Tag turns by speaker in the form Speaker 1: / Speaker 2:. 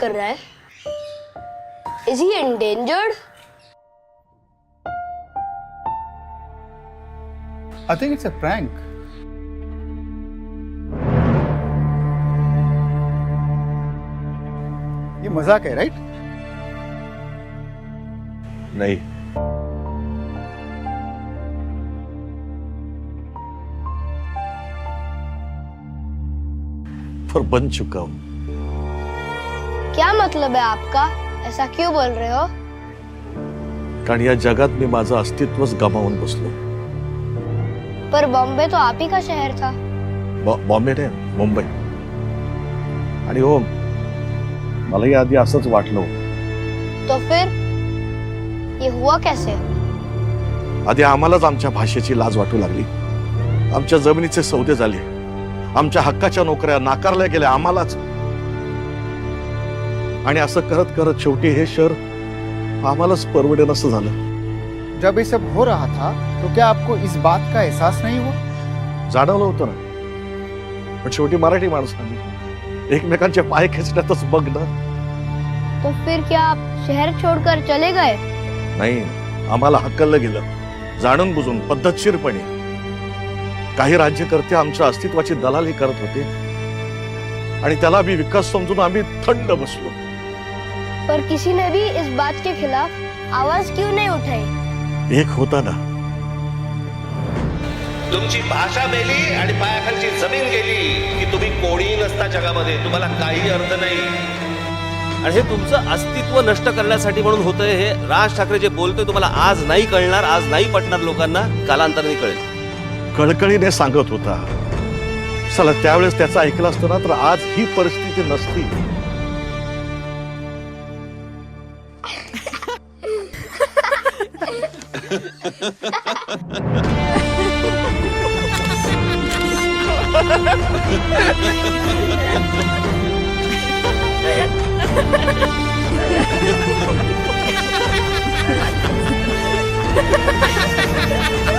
Speaker 1: कर रहा है? Is he endangered?
Speaker 2: I think it's a prank. ये मजाक है, राइट?
Speaker 3: नहीं, पर बन चुका हूं।
Speaker 1: क्या मतलब है आपका? ऐसा क्यों बोल रहे हो?
Speaker 3: कारण या जगात मी माझं अस्तित्वच गमावून बसलो।
Speaker 1: पर बॉम्बे तो आप ही का शहर था।
Speaker 3: बॉम्बे ने मुंबई। आणि हो, मलाही आधी असंच वाटलं होतं।
Speaker 1: तो फिर ये हुआ कैसे?
Speaker 3: आधी आम्हालाच आमच्या भाषेची लाज वाटू लागली, आमच्या जमिनीचे सौदे झाले, आमच्या हक्काच्या नोकऱ्या नाकारल्या गेल्या आम्हालाच। आणि असं करत करत शेवटी हे शहर आम्हालाच परवडेन असं झालं।
Speaker 2: जब ये सब हो रहा था तो क्या आपको इस बात का एहसास नहीं हुआ?
Speaker 3: जाणवलं होतं ना, पण शेवटी मराठी माणसांनी एकमेकांचे पाय खेचण्यातच बघ ना।
Speaker 1: तो फिर क्या आप शहर छोड़कर चले गए?
Speaker 3: नाही, आम्हाला हकललं गेलं, जाणून बुजून पद्धतशीरपणे। काही राज्यकर्ते आमच्या अस्तित्वाची दलाली करत होते आणि त्याला भी विकास समजून आम्ही थंड बसलो।
Speaker 1: पर किसी ने भी इस बात के खिलाफ आवाज क्यों नहीं उठाई?
Speaker 3: एक होता ना,
Speaker 4: तुमची भाषा मेली आणि पायाखालची जमीन गेली की तुम्ही कोणी नसता जगामध्ये, तुम्हाला काही अर्थ नाही।
Speaker 5: आणि हे तुमचं अस्तित्व नष्ट करण्यासाठी म्हणून होतंय। हे राज ठाकरे जे बोलतोय तुम्हाला आज नाही कळणार, आज नाही पटणार लोकांना, कालांतराने कळेल।
Speaker 3: कळकळीने सांगत होता। चला त्यावेळेस त्याचं ऐकलं असतं ना तर आज ही परिस्थिती नसती।
Speaker 1: Ha ha ha!